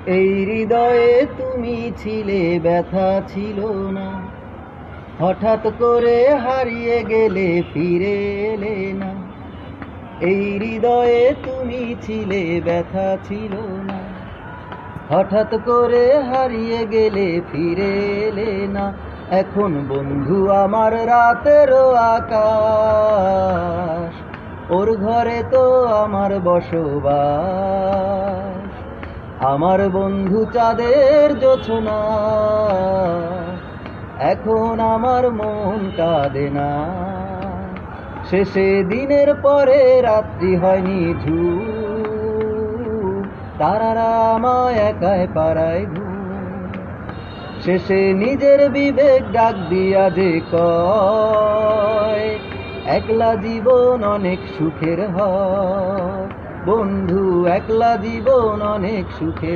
এই হৃদয়ে তুমি ছিলে, ব্যথা ছিল না। হঠাৎ করে হারিয়ে গেলে, ফিরে এলে না। এই হৃদয়ে তুমি ছিলে, ব্যথা ছিল না। হঠাৎ করে হারিয়ে গেলে, ফিরে এলে না। এখন বন্ধু আমার রাতেরও আকাশ, ওর ঘরে তো আমার বসবাস। আমার বন্ধু চাঁদের জোছনা, এখন আমার মন কাঁদে না। শেষে দিনের পরে রাত্রি হয়নি ঝুম, তারারা আমায় একাই পাড়ায় ঘুম। শেষে নিজের বিবেক ডাক দিয়া যে কয়, একলা জীবন অনেক সুখের হয় বন্ধু, একলা জীবন অনেক সুখের।